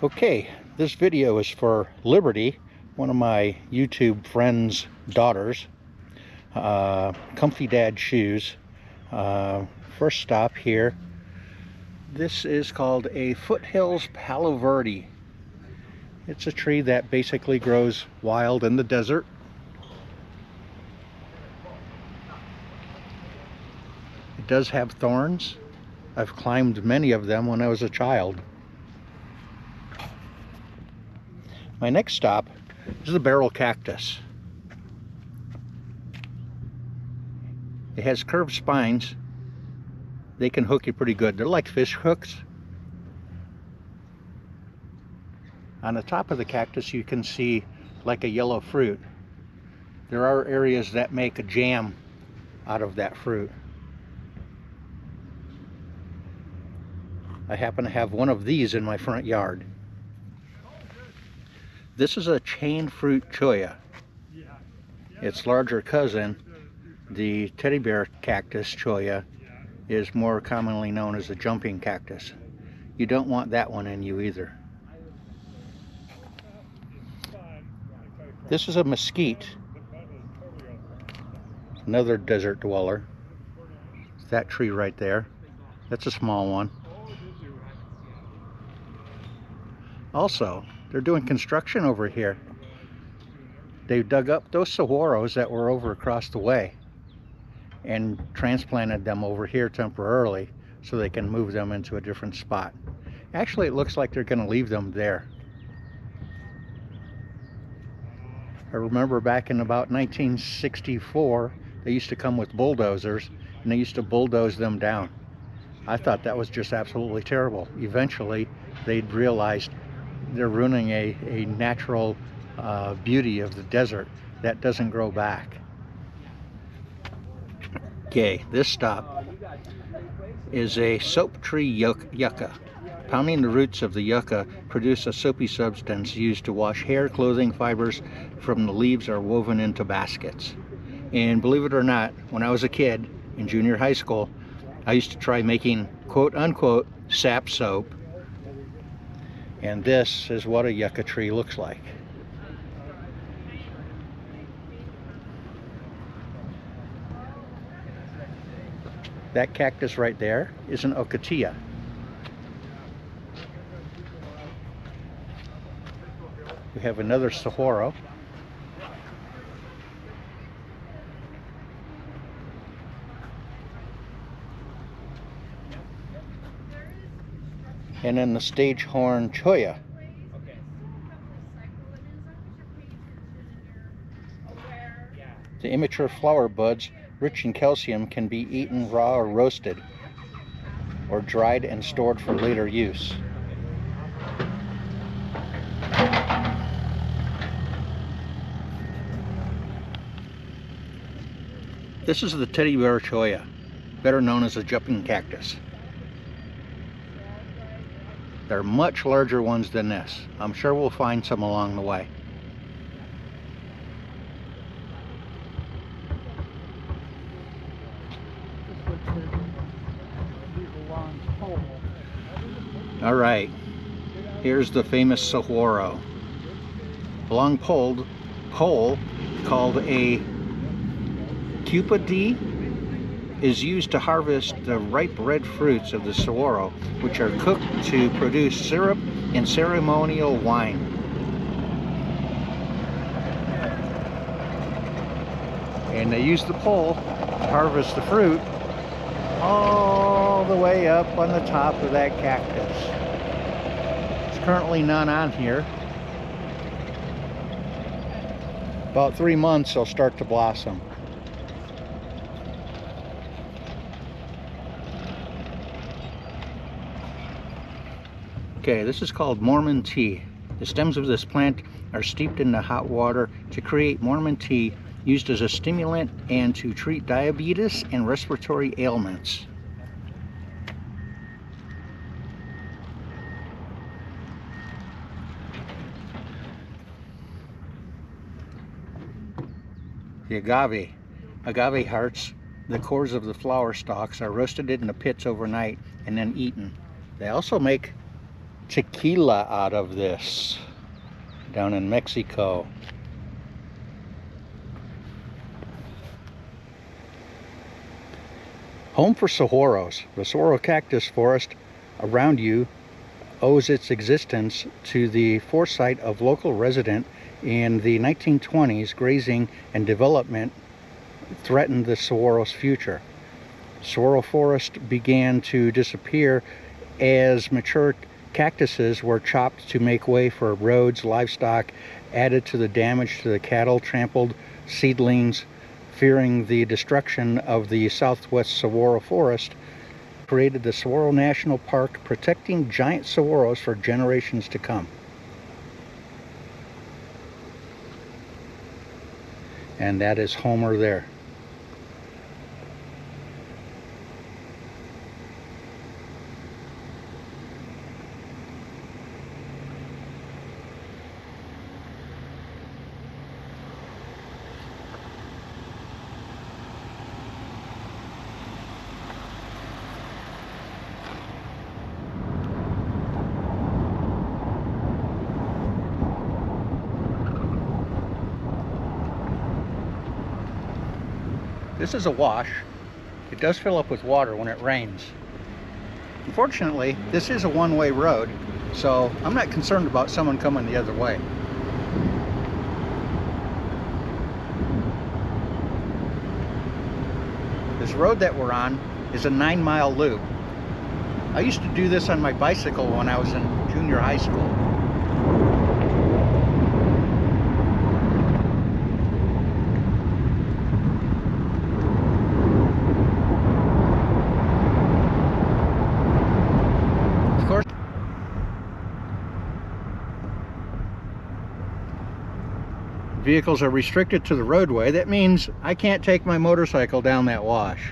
Okay, this video is for Liberty, one of my YouTube friends' daughters. Comfy Dad shoes. First stop here. This is called a Foothills Palo Verde. It's a tree that basically grows wild in the desert. It does have thorns. I've climbed many of them when I was a child. My next stop is the barrel cactus. It has curved spines. They can hook you pretty good. They're like fish hooks. On the top of the cactus you can see like a yellow fruit. There are areas that make a jam out of that fruit. I happen to have one of these in my front yard. This is a chain fruit cholla. Its larger cousin, the teddy bear cactus cholla, is more commonly known as a jumping cactus. You don't want that one in you either. This is a mesquite, another desert dweller. That tree right there, that's a small one. Also, they're doing construction over here. They've dug up those saguaros that were over across the way and transplanted them over here temporarily so they can move them into a different spot. Actually, it looks like they're going to leave them there. I remember back in about 1964, they used to come with bulldozers and they used to bulldoze them down. I thought that was just absolutely terrible. Eventually, they'd realized they're ruining a natural beauty of the desert that doesn't grow back. Okay, this stop is a soap tree yucca. Pounding the roots of the yucca produce a soapy substance used to wash hair. Clothing fibers from the leaves are woven into baskets. And believe it or not, when I was a kid in junior high school, I used to try making quote-unquote sap soap. And this is what a yucca tree looks like. That cactus right there is an ocatilla. We have another saguaro. And then the stage horn cholla. The immature flower buds, rich in calcium, can be eaten raw or roasted, or dried and stored for later use. This is the teddy bear cholla, better known as a jumping cactus. There are much larger ones than this. I'm sure we'll find some along the way. All right, here's the famous saguaro. A long pole called a cupid is used to harvest the ripe red fruits of the saguaro, which are cooked to produce syrup and ceremonial wine. And they use the pole to harvest the fruit all the way up on the top of that cactus. There's currently none on here. About 3 months they'll start to blossom. Okay, this is called Mormon tea. The stems of this plant are steeped in the hot water to create Mormon tea, used as a stimulant and to treat diabetes and respiratory ailments. The agave hearts, the cores of the flower stalks, are roasted in the pits overnight and then eaten. They also make tequila out of this down in Mexico. Home for saguaros. The saguaro cactus forest around you owes its existence to the foresight of local resident in the 1920s. Grazing and development threatened the saguaro's future. Saguaro forest began to disappear as mature cactuses were chopped to make way for roads. Livestock added to the damage to the cattle, trampled seedlings. Fearing the destruction of the southwest saguaro forest, created the Saguaro National Park, protecting giant saguaros for generations to come. And that is Homer there. This is a wash. It does fill up with water when it rains. Unfortunately, this is a one-way road, so I'm not concerned about someone coming the other way. This road that we're on is a 9-mile loop. I used to do this on my bicycle when I was in junior high school. Vehicles are restricted to the roadway. That means I can't take my motorcycle down that wash.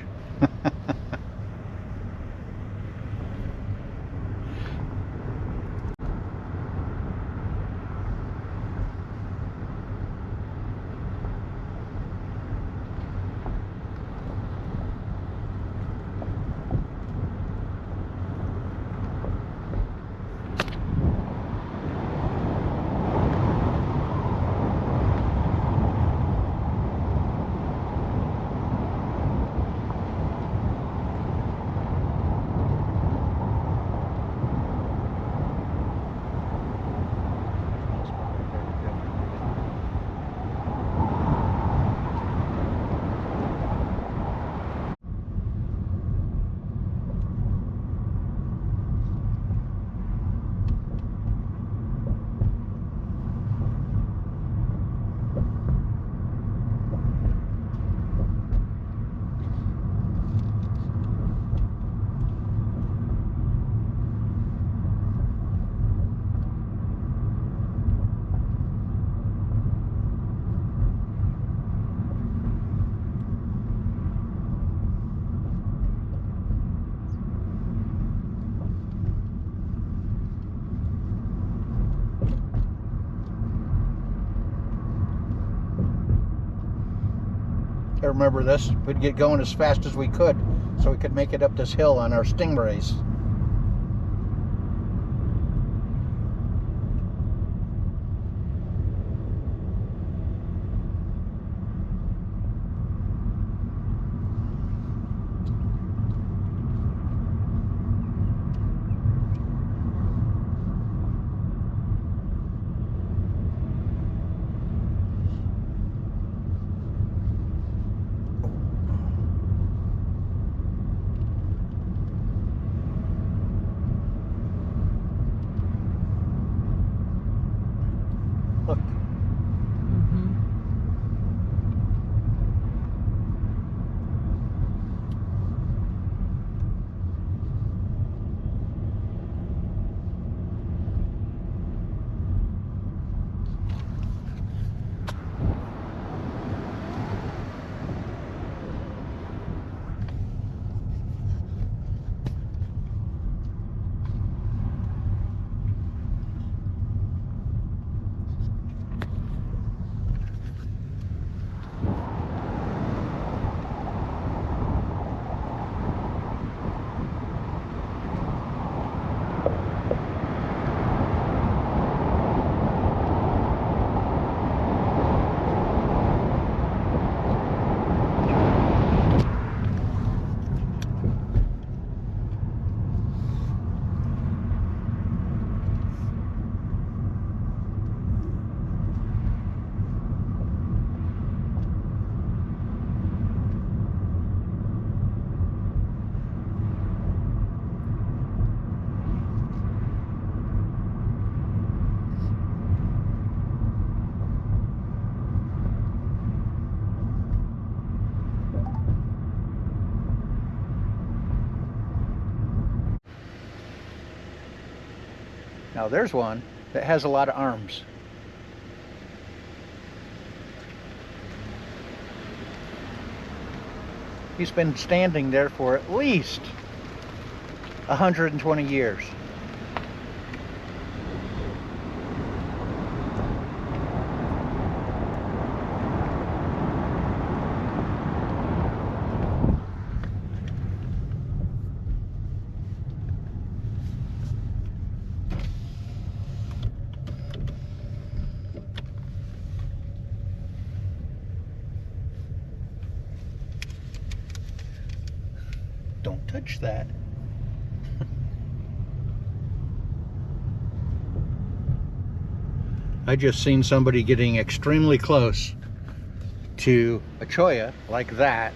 I remember this. We'd get going as fast as we could so we could make it up this hill on our Stingrays. Now there's one that has a lot of arms. He's been standing there for at least 120 years. Don't touch that. I just seen somebody getting extremely close to a cholla like that,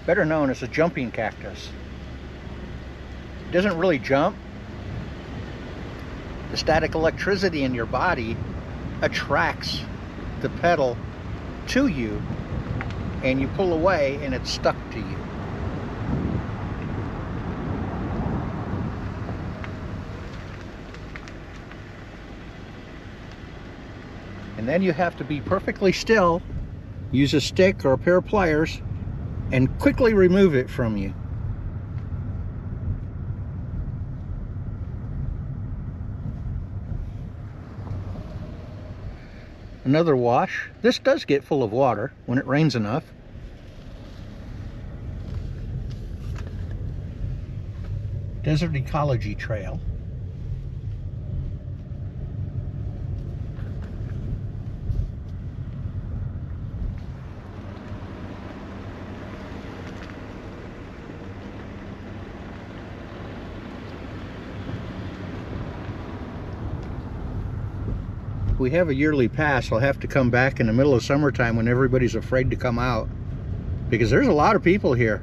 better known as a jumping cactus. It doesn't really jump. The static electricity in your body attracts the petal to you, and you pull away and it's stuck to you. And then you have to be perfectly still, use a stick or a pair of pliers, and quickly remove it from you. Another wash. This does get full of water when it rains enough. Desert Ecology Trail. We have a yearly pass. I'll have to come back in the middle of summertime when everybody's afraid to come out, because there's a lot of people here.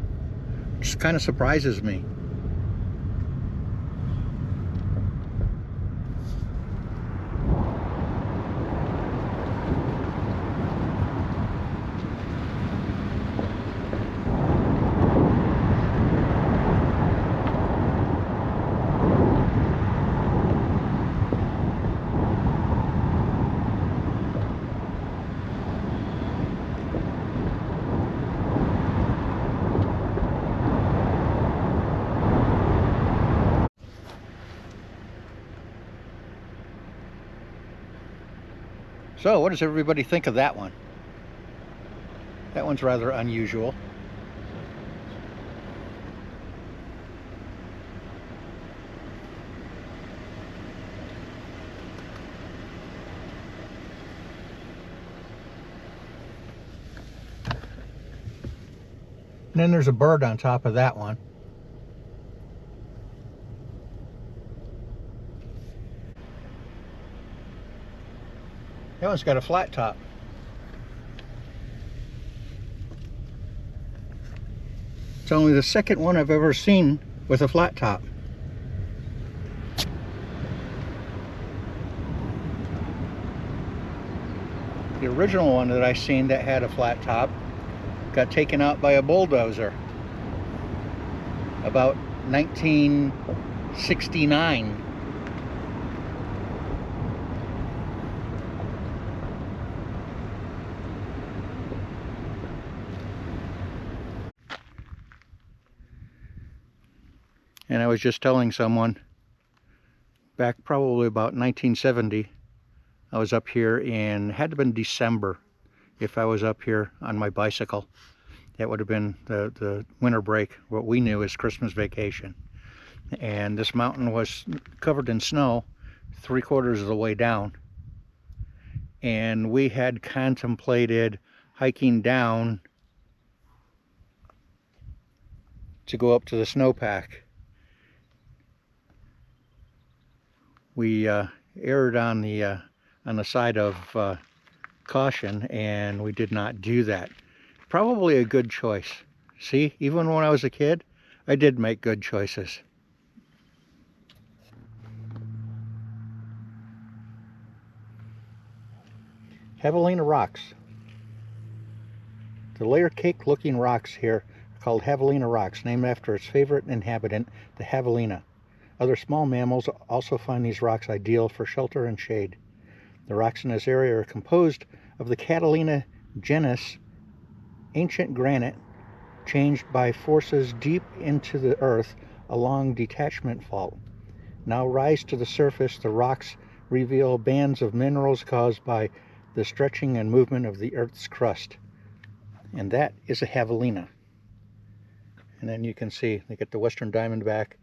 It just kind of surprises me. So, what does everybody think of that one? That one's rather unusual. And then there's a bird on top of that one. That one's got a flat top. It's only the second one I've ever seen with a flat top. The original one that I seen that had a flat top got taken out by a bulldozer about 1969. And I was just telling someone, back probably about 1970, I was up here in, had to have been December, if I was up here on my bicycle. That would have been the winter break, what we knew as Christmas vacation. And this mountain was covered in snow 3/4 of the way down. And we had contemplated hiking down to go up to the snowpack. We erred on the side of caution, and we did not do that. Probably a good choice. See, even when I was a kid, I did make good choices. Javelina rocks. The layer cake looking rocks here are called Javelina rocks, named after its favorite inhabitant, the javelina. Other small mammals also find these rocks ideal for shelter and shade. The rocks in this area are composed of the Catalina genus, ancient granite, changed by forces deep into the earth along detachment fault. Now rise to the surface, the rocks reveal bands of minerals caused by the stretching and movement of the earth's crust. And that is a javelina. And then you can see they get the western diamondback,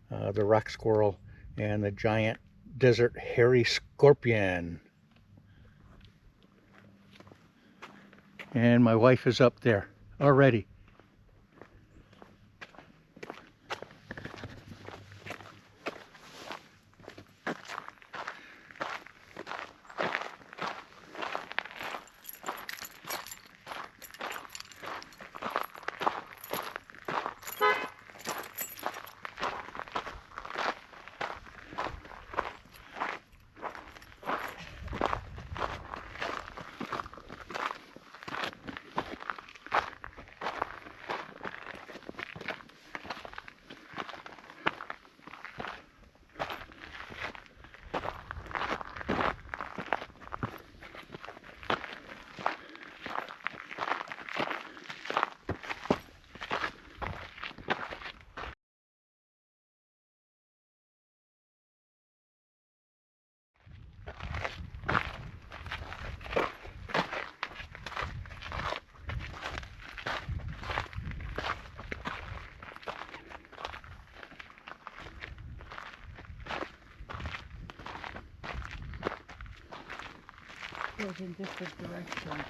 the rock squirrel, and the giant desert hairy scorpion. And my wife is up there already. Goes in different directions.